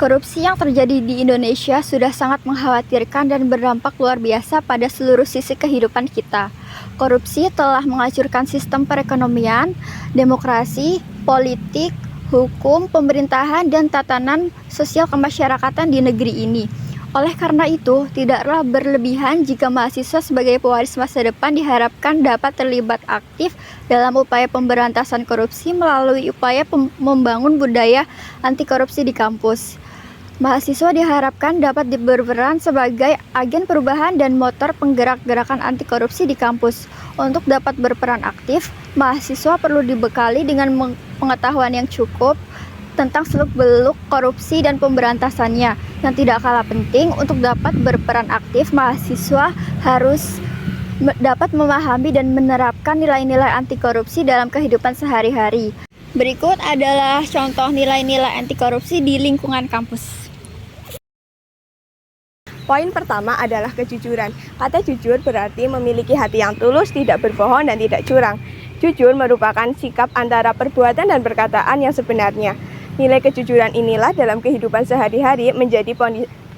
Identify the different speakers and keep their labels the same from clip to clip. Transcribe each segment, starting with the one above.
Speaker 1: Korupsi yang terjadi di Indonesia sudah sangat mengkhawatirkan dan berdampak luar biasa pada seluruh sisi kehidupan kita. Korupsi telah menghancurkan sistem perekonomian, demokrasi, politik, hukum, pemerintahan, dan tatanan sosial kemasyarakatan di negeri ini. Oleh karena itu, tidaklah berlebihan jika mahasiswa sebagai pewaris masa depan diharapkan dapat terlibat aktif dalam upaya pemberantasan korupsi melalui upaya membangun budaya anti korupsi di kampus. Mahasiswa diharapkan dapat berperan sebagai agen perubahan dan motor penggerak gerakan anti korupsi di kampus. Untuk dapat berperan aktif, mahasiswa perlu dibekali dengan pengetahuan yang cukup tentang seluk-beluk korupsi dan pemberantasannya. Yang tidak kalah penting, untuk dapat berperan aktif, mahasiswa harus dapat memahami dan menerapkan nilai-nilai anti korupsi dalam kehidupan sehari-hari. Berikut adalah contoh nilai-nilai anti korupsi di lingkungan kampus.
Speaker 2: Poin pertama adalah kejujuran. Kata jujur berarti memiliki hati yang tulus, tidak berbohong, dan tidak curang. Jujur merupakan sikap antara perbuatan dan perkataan yang sebenarnya. Nilai kejujuran inilah dalam kehidupan sehari-hari menjadi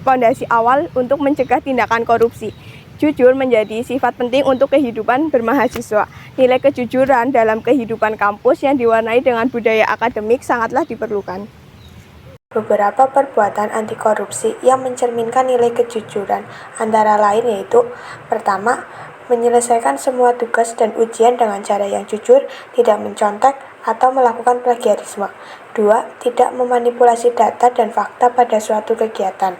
Speaker 2: fondasi awal untuk mencegah tindakan korupsi. Jujur menjadi sifat penting untuk kehidupan bermahasiswa. Nilai kejujuran dalam kehidupan kampus yang diwarnai dengan budaya akademik sangatlah diperlukan.
Speaker 3: Beberapa perbuatan anti korupsi yang mencerminkan nilai kejujuran antara lain yaitu: pertama, menyelesaikan semua tugas dan ujian dengan cara yang jujur, tidak mencontek atau melakukan plagiarisme. 2. Tidak memanipulasi data dan fakta pada suatu kegiatan.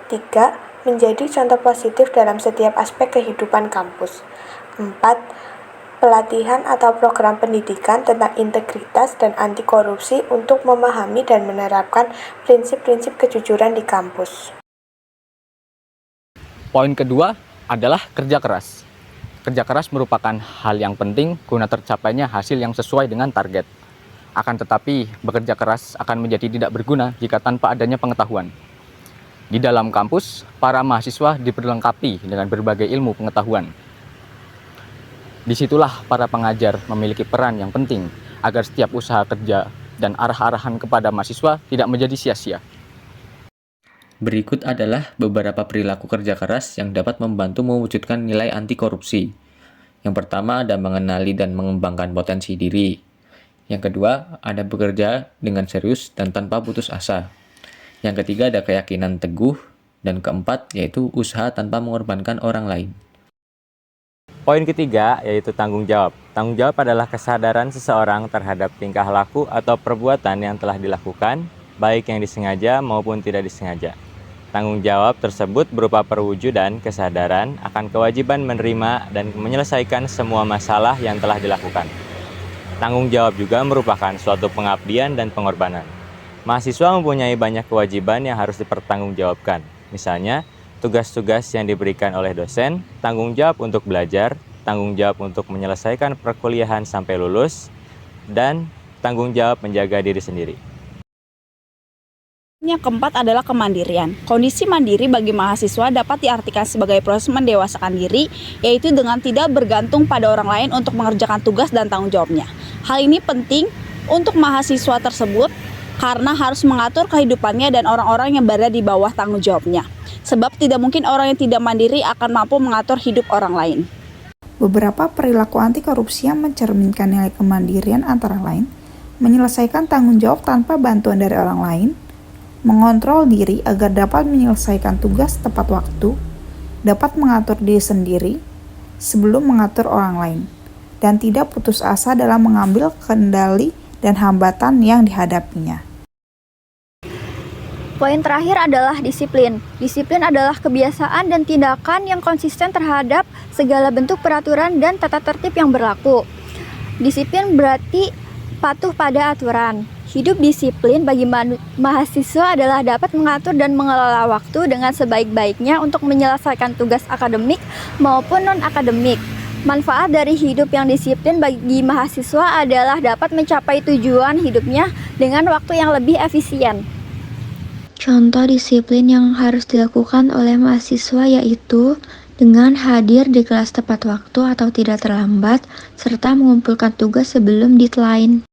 Speaker 3: 3. Menjadi contoh positif dalam setiap aspek kehidupan kampus. 4. Pelatihan atau program pendidikan tentang integritas dan anti korupsi untuk memahami dan menerapkan prinsip-prinsip kejujuran di kampus.
Speaker 4: Poin kedua adalah kerja keras. Kerja keras merupakan hal yang penting guna tercapainya hasil yang sesuai dengan target. Akan tetapi, bekerja keras akan menjadi tidak berguna jika tanpa adanya pengetahuan. Di dalam kampus, para mahasiswa diperlengkapi dengan berbagai ilmu pengetahuan. Disitulah para pengajar memiliki peran yang penting agar setiap usaha kerja dan arah-arahan kepada mahasiswa tidak menjadi sia-sia.
Speaker 5: Berikut adalah beberapa perilaku kerja keras yang dapat membantu mewujudkan nilai anti korupsi. Yang pertama ada mengenali dan mengembangkan potensi diri. Yang kedua ada bekerja dengan serius dan tanpa putus asa. Yang ketiga ada keyakinan teguh. Dan keempat yaitu usaha tanpa mengorbankan orang lain.
Speaker 6: Poin ketiga yaitu tanggung jawab. Tanggung jawab adalah kesadaran seseorang terhadap tingkah laku atau perbuatan yang telah dilakukan, baik yang disengaja maupun tidak disengaja. Tanggung jawab tersebut berupa perwujudan kesadaran akan kewajiban menerima dan menyelesaikan semua masalah yang telah dilakukan. Tanggung jawab juga merupakan suatu pengabdian dan pengorbanan. Mahasiswa mempunyai banyak kewajiban yang harus dipertanggungjawabkan. Misalnya, tugas-tugas yang diberikan oleh dosen, tanggung jawab untuk belajar, tanggung jawab untuk menyelesaikan perkuliahan sampai lulus, dan tanggung jawab menjaga diri sendiri.
Speaker 7: Yang keempat adalah kemandirian. Kondisi mandiri bagi mahasiswa dapat diartikan sebagai proses mendewasakan diri, yaitu dengan tidak bergantung pada orang lain untuk mengerjakan tugas dan tanggung jawabnya. Hal ini penting untuk mahasiswa tersebut karena harus mengatur kehidupannya dan orang-orang yang berada di bawah tanggung jawabnya. Sebab tidak mungkin orang yang tidak mandiri akan mampu mengatur hidup orang lain.
Speaker 8: Beberapa perilaku anti korupsi yang mencerminkan nilai kemandirian antara lain: menyelesaikan tanggung jawab tanpa bantuan dari orang lain, mengontrol diri agar dapat menyelesaikan tugas tepat waktu, dapat mengatur diri sendiri sebelum mengatur orang lain, dan tidak putus asa dalam mengambil kendali dan hambatan yang dihadapinya.
Speaker 1: Poin terakhir adalah disiplin. Disiplin adalah kebiasaan dan tindakan yang konsisten terhadap segala bentuk peraturan dan tata tertib yang berlaku. Disiplin berarti patuh pada aturan. Hidup disiplin bagi mahasiswa adalah dapat mengatur dan mengelola waktu dengan sebaik-baiknya untuk menyelesaikan tugas akademik maupun non-akademik. Manfaat dari hidup yang disiplin bagi mahasiswa adalah dapat mencapai tujuan hidupnya dengan waktu yang lebih efisien.
Speaker 9: Contoh disiplin yang harus dilakukan oleh mahasiswa yaitu dengan hadir di kelas tepat waktu atau tidak terlambat, serta mengumpulkan tugas sebelum deadline.